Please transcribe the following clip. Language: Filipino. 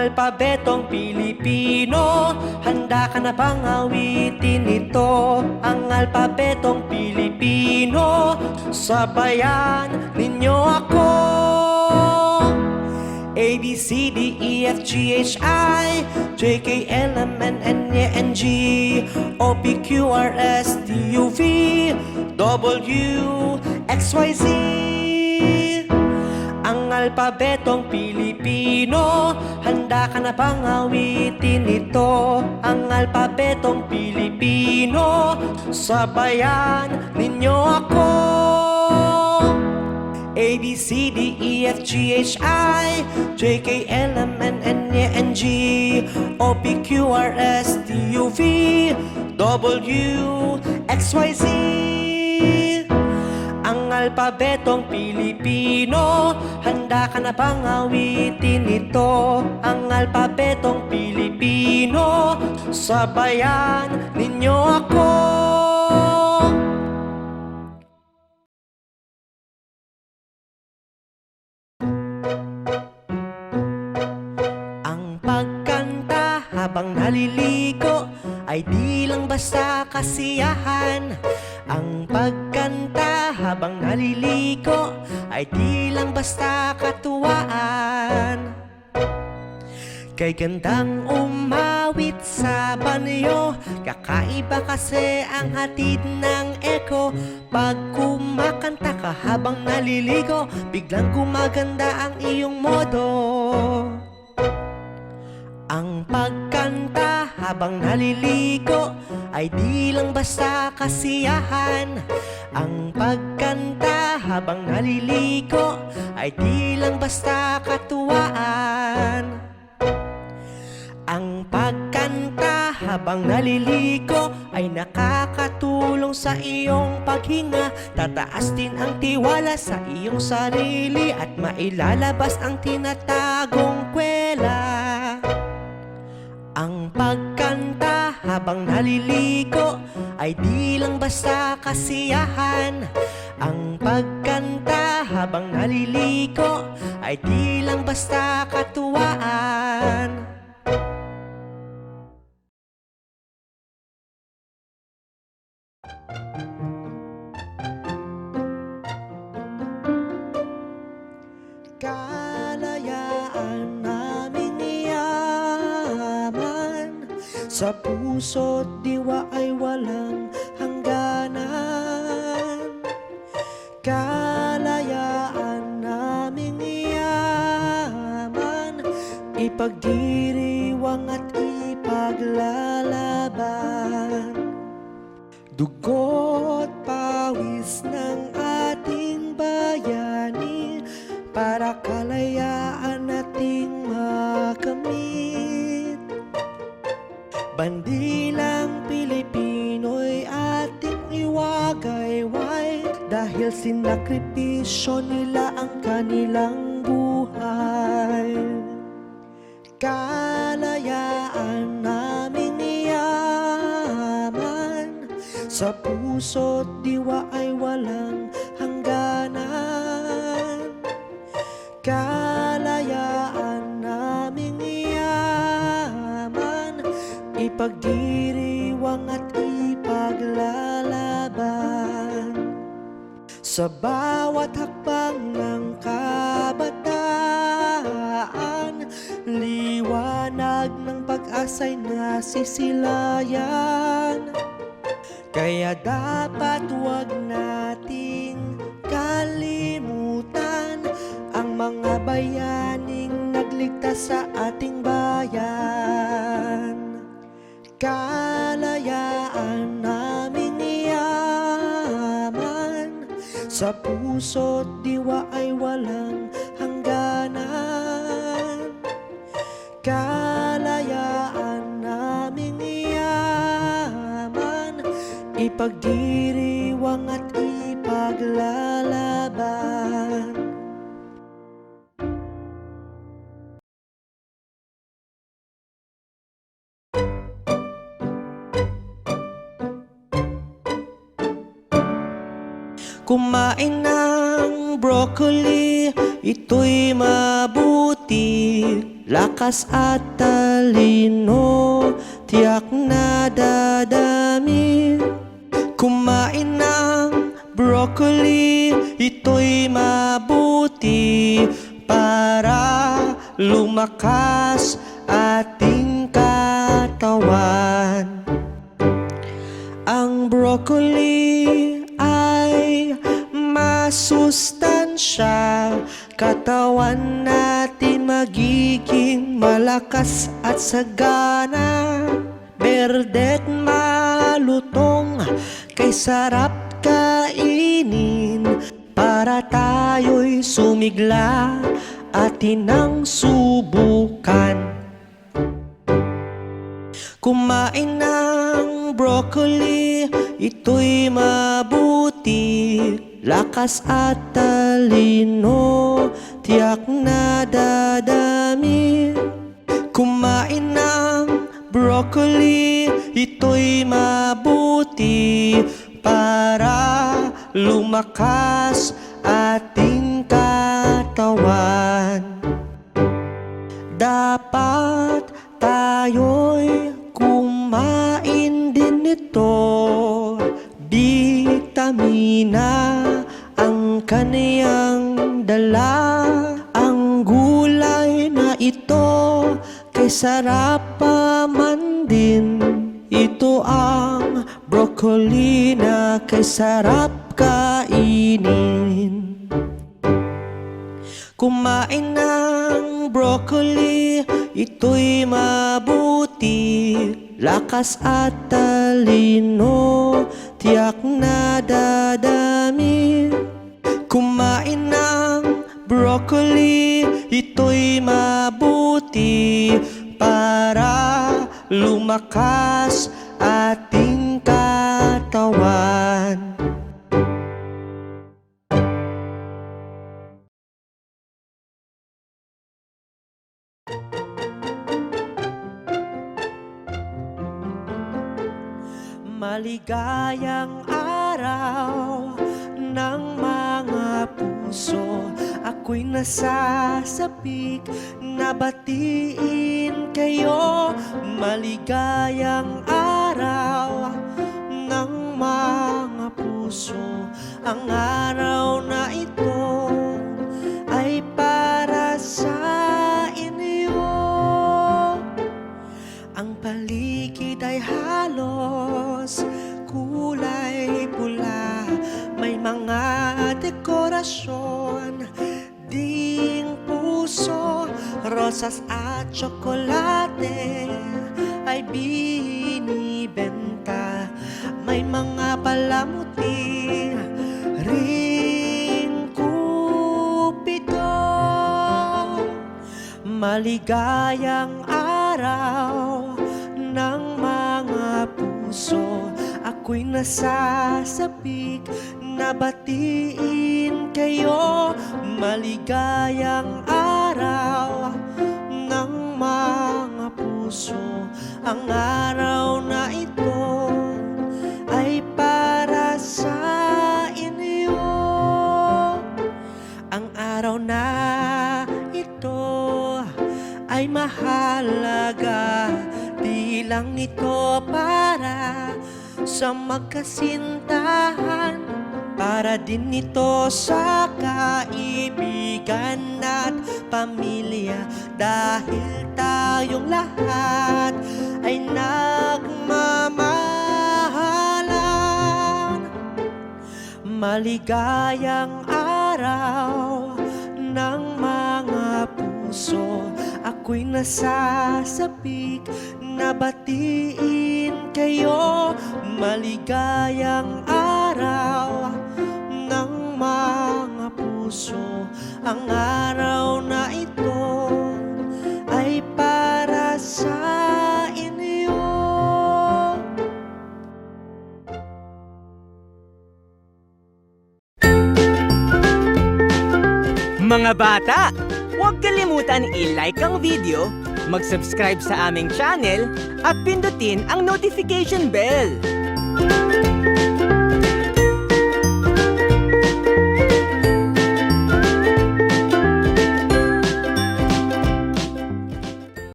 alpabetong Pilipino. Handa ka na bang awitin ito? Ang alpabetong Pilipino. Sabayan ninyo ako. A, B, C, D, E, F, G, H, I, J, K, L, M, N, N, G, O, P, Q, R, S, T, U, V, W, X, Y, Z. Ang alpabetong Pilipino. Handa ka na bang awitin ito? Ang alpabetong Pilipino. Sabayan ninyo ako. A, B, C, D, E, F, G, H, I, J, K, L, M, N, N, G, O, P, Q, R, S, T, U, V, W, X, Y, Z. Ang alpabetong Pilipino. Handa ka na bang awitin ito? Ang alpabetong Pilipino. Sabayan ninyo ako. Ang pagkanta habang naliligo ay di lang basta kasiyahan. Ang pagkanta habang naliligo ay di lang basta katuwaan. Kay gandang umawit sa banyo, kakaiba kasi ang hatid ng echo. Pag kumakanta ka habang naliligo, biglang gumaganda ang iyong modo. Ang pagkanta habang naliligo ay di lang basta kasiyahan. Ang pagkanta habang naliligo ay di lang basta katuwaan. Ang pagkanta habang naliligo ay nakakatulong sa iyong paghinga. Tataas din ang tiwala sa iyong sarili at mailalabas ang tinatagong kwela. Ang pagkanta habang naliligo ay di lang basta kasiyahan. Ang pagkanta habang naliligo ay di lang basta katuwaan. Kalayaan naming yaman, sa puso't diwa ay walang hangganan. Kalayaan naming yaman, ipagdiriwang at ipaglalaban. Dugo't pawis ng ating bayani, para kalayaan nating makamit. Bandilang Pilipino'y ating iwagayway, dahil sinakripisyo nila ang kanilang buhay. Kalayaan naming yaman, sa puso't diwa ay walang hangganan. Kalayaan naming yaman, ipagdiriwang at ipaglalaban. Sa bawat hakbang ng kabataan, liwanag ng pag-asa'y nasisilayan. Kaya dapat huwag nating kalimutan ang mga bayaning nagligtas sa ating bayan. Kalayaan naming yaman, sa puso't diwa ay walang hangganan. Kalayaan naming yaman, ipagdiriwang at ipaglalaban. Kumain ng broccoli, ito'y mabuti. lakas at talino, tiyak na dadami. Kumain ng broccoli, ito'y mabuti para lumakas ating katawan. Ang broccoli ay masustansya, katawan natin magiging malakas at sagana. Berde't malutong, kay sarap kainin, para tayo'y sumigla, atin ang subukan. Kumain ng broccoli, ito'y mabuti, lakas at talino, tiyak na dadami. Kumain ng broccoli, ito'y mabuti para lumakas ating katawan. Dapat tayo'y kumain din nito, bitamina ang kaniyang dala. Ang gulay na ito, kay sarap pa man din. Ito ang broccoli na kay sarap kainin. Kumain ng broccoli, ito'y mabuti, lakas at talino, tiyak na dadami. Kumain ng broccoli, ito'y mabuti para lumakas ating katawan. Maligayang araw ng mga puso, ako'y nasasabik na batiin kayo. Maligayang araw ng mga puso, ang araw na ito ay para sa inyo. Ang paligid ay halos kulay pula, may mga dekorasyon ding puso, rosas at tsokolate ay binibenta. May mga palamuti ring kupido. Maligayang araw ng mga puso, ako'y nasasabik na batiin kayo. Maligayang araw ng mga puso, ang araw na ito ay para sa inyo. Ang araw na ito ay mahalaga, di lang nito para sa magkasintahan, para din ito sa kaibigan at pamilya, dahil tayong lahat ay nagmamahalan. Maligayang araw ng mga puso, ako'y nasasabik na batiin kayo. Maligayang araw ng mga puso, ang araw na ito ay para sa inyo. Mga bata, huwag kalimutan i-like ang video, mag-subscribe sa aming channel, at pindutin ang notification bell.